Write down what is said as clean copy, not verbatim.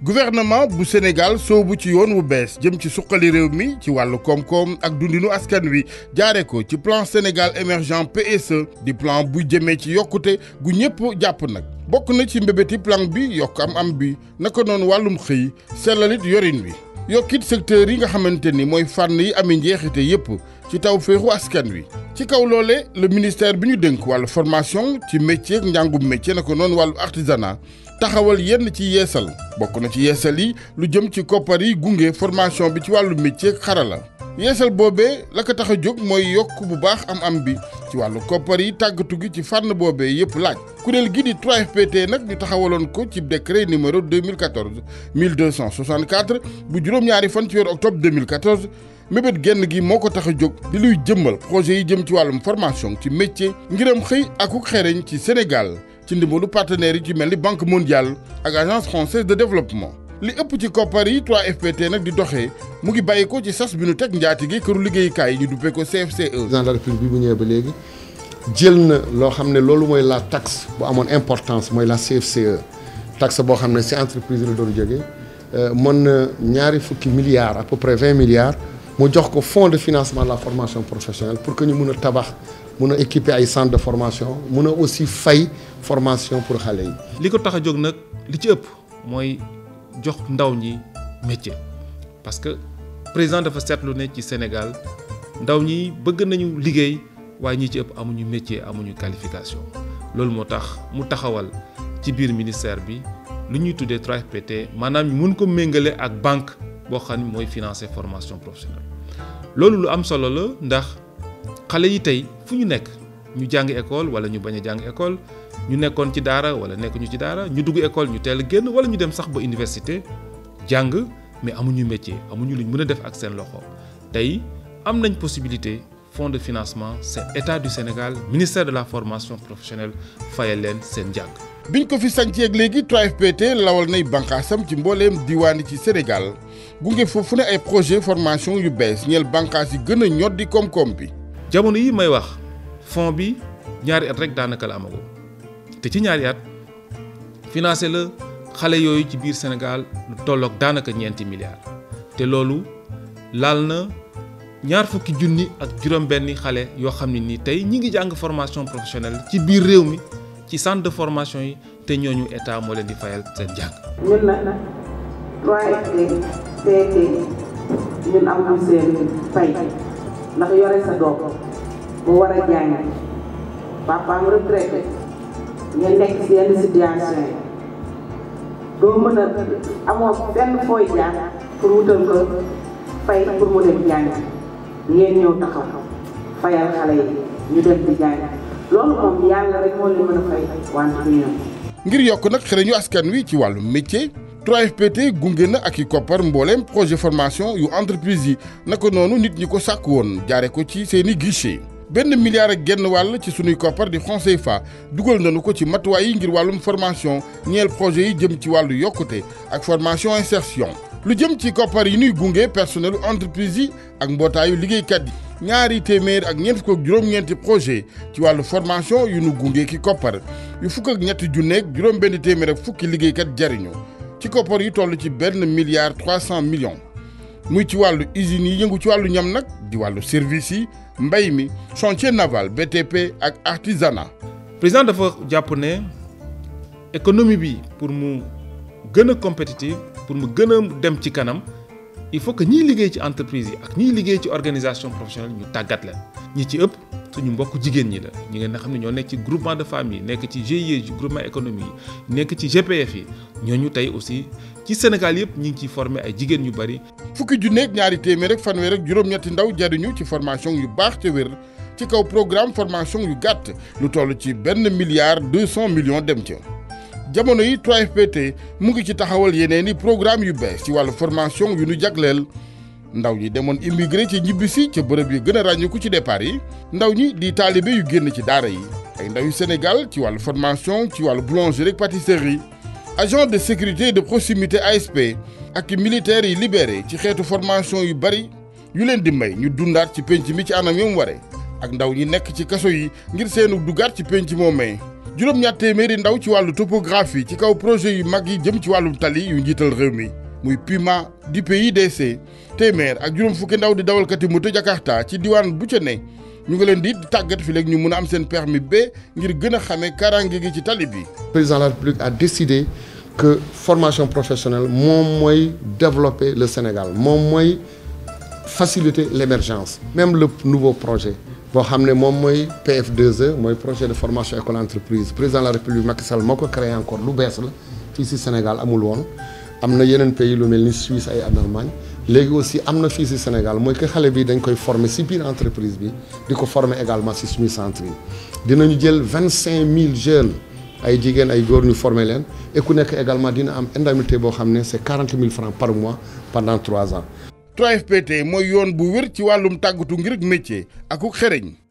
gouvernement bu Sénégal soobu ci yoon wu bees jëm ci suqali réew mi ci wàllu koom-koom ak dundinu askan wi jaare ko ci plan Sénégal émergent PSE di plan bu jëmee ci yokkute gu ñëpp jàpp nag bokk na ci mbébéti plan bi yokk am bi naka noonu wàllum xëy sellalit yorin wi yokkit secteur yi nga xamante ni mooy fànn yi ami njeexite yépp ci taw féexu askan wi ci kaw loole le ministère bi ñu dénk wàllu formation ci métier ak njàngum métier naka noonu wàllu artisanat taxawal yenn ci yeesal bokk na ci yeesal yi lu jëm ci koppar yi gunge formation bi ci wàllu métier xarala yeesal boobee la ko tax a jóg mooy yokk bu baax am bi ci wàllu koppar yi tàggatu gi ci fànn boobee yëpp laaj kuréel gi di 3FPT nag ñu taxawaloon ko ci décret numéro 2014 1264 bu juróom-ñaari fan ci weeru octobre 2014 mébét genn gi moo ko tax a jóg di luy jëmmal projet yi jëm ci wàllum formation ci métier ngiram xëy akuk xereñ ci Sénégal ci ndimbalu partenaires yi ci mel ni Banque mondiale ak Agence française de développement li ëpp ci koppar yi 3FPT nag di doxee mu ngi bàyyi ko ci sas bi nu teg njaatige këru liggéeyukaay yi ñu duppee ko CFCE. Président de la République bi bu ñëwee ba léegi jël na loo xam ne loolu mooy la taxe bu amoon importance mooy la CFCE taxe boo xam ne si entreprise la doon jógee mën na ñaari fukki milliards à peu près 20 milliards mu jox ko fonds de financement de la formation professionnelle pour que ñu mun a tabax mun a équiper ay centres de formation mun a aussi fay formation pour xale yi. li ko tax a jóg nag li ci ëpp mooy jox ndaw ñi métier parce que président dafa seetlu ne ci Sénégal ndaw ñi bëgg nañu liggéey waaye ñi ci ëpp amuñu métier amuñu qualification loolu moo tax mu taxawal ci biir ministère bi lu ñuy tuddee 3FPT maanaam ñu mun ko méngale ak banque boo xam ne mooy financer formation professionnelle loolu lu am solo la ndax xale yi tey fu ñu nekk ñu jàng école wala ñu bañ a jàng école ñu nekkoon ci daara wala nekkuñu ci daara ñu dugg école ñu teel a génn wala ñu dem sax ba université jàng mais amuñu métier amuñu luñ mën a def ak seen loxo tey am nañ possibilité fonds de financement c'est état du Sénégal ministère de la formation professionnelle fayal leen seen njàng. biñ ko fi sànceeg léegi 3FPT lawal nay bànqaasam ci mbooleem diwaani ci Sénégal gunge foofu ne ay projet formation yu bees ñeel bànqaas yi gën a ñoddi koom-koom bi. jamono yi may wax fonds bi ñaari at rek daanaka la amagoo te ci ñaari at financé la xale yooyu ci biir Sénégal lu tolloog daanaka ñeenti milliards te loolu laal na ñaar fukki junni ak juróom-benni xale yoo xam ne ni tey ñi ngi jàng formation professionnelle ci biir réew mi ci centre de formation yi te ñooñu état moo leen di fayal seen jàng. ñun nag 3FPT ñun amul seen fay ndax yore sa doom mu war a jàng papaam retraité nga nekk si yenn situation yi doo mën a amoo benn fooy jaar pour wutal ko fay pour mu dem jàng ngeen ñëw taxaw fayal xale yi ñu dem di jàng loolu moom yàlla rek moo leen mën a fay wante du ñoom. ngir yokk nag xereñu askan wi ci wàllu métier 3FPT gunge na ak i koppar mbooleem projet formation yu entreprise yi naka noonu nit ñi ko sàkk woon jaare ko ci seeni guichet benn milliard ak genn wàll ci sunuy koppar di franc CFA dugal nañu ko ci matuwaay yi ngir wàllum formation ñeel projet yi jëm ci wàllu yokkute ak formation insertion lu jëm ci koppar yi nuy gunge personnelu entreprise yi ak mbootaayu liggéeykat yi ñaari téeméer ak ñeent fukk ak juróom-ñeenti projet ci wàllu formation yu nu gunge ki koppar yu fukk ak ñetti junneeg juróom-benn téeméer ak fukki liggéeykat jariñu ci koppar yi toll ci benn milliard 300 millions muy ci wàllu usines yi yëngu ci wàllu ñam nag di wàllu service yi mbay mi chantier naval BTP ak artisanat. président dafa jàpp ne économie bi pour mu gën a compétitive pour mu gën a dem ci kanam il faut que ñiy liggéey ci entreprise yi ak ñiy liggéey ci organisation professionnelle ñu tàggat leen ñi ci ëpp suñu mbokk jigéen ñi la ñi ngeen xam ne ñoo nekk ci groupement de famille nekk ci GIE groupement économique yi nekk ci GPF yi ñooñu tey aussi ci Sénégal yëpp ñi ngi ciy formé ay jigéen ñu bari. fukki junneeg ñaari téeméer ak fanweer ak juróom-ñetti ndaw jariñu ci formation yu baax te wér ci kaw programme formation yu gàtt lu toll ci benn milliard 200 millions dem ca. jamono yi 3FPT mu ngi ci taxawal yeneeni programme yu bees ci wàllu formation yu nu jagleel ndaw ñi demoon immigré ci ñibbisi ca bërëb yi gën a ràññeeku ci départ yi ndaw ñi di taalibe yu génn ci daara yi ay ndaw yu Sénégal ci wàllu formation ci wàllu boulangerie ak pâtisserie agent de sécurité de proximité ASP ak militaires yi libéré ci xeetu formation yu bari yu leen di may ñu dundaat ci penc mi ci anam yi mu ware ak ndaw ñi nekk ci kaso yi ngir seenu dugaat ci penc moo may juróom-ñaar téeméeri ndaw ci wàllu topographie ci kaw projet yu mag yi jëm ci wàllum tali yu njiital réew mi muy PUMA di PUDC téeméer ak juróom fukki ndaw di dawalkati moto Jakarta ci diwaan bu ca ne ñu ngi leen di tàggat fi léegi ñu mun a am seen permis B ngir gën a xamee kaaraange gi ci tali bi. Président de la République a décidé que formation professionnelle moom mooy développer le Sénégal moom mooy faciliter l'émergence. Même le nouveau projet boo xam ne moom mooy PF2E mooy projet de formation école entreprise président de la République Macky Sall moo ko créé encore lu bees la fii si Sénégal amul woon. am na yeneen pays lu mel ni Suisse ay Allemagne léegi aussi am na fii si Sénégal mooy que xale bi dañ koy former si biir entreprise bi di ko former également si suñu centre yi dinañu jël 25000 jeunes ay jigéen ay góor ñu former leen et ku nekk également dina am indemnité boo xam ne c'est 40 000 francs par mois pendant 3 ans. 3FPT mooy yoon bu wér ci wàllum tàggatu ngir métier ak xereñ.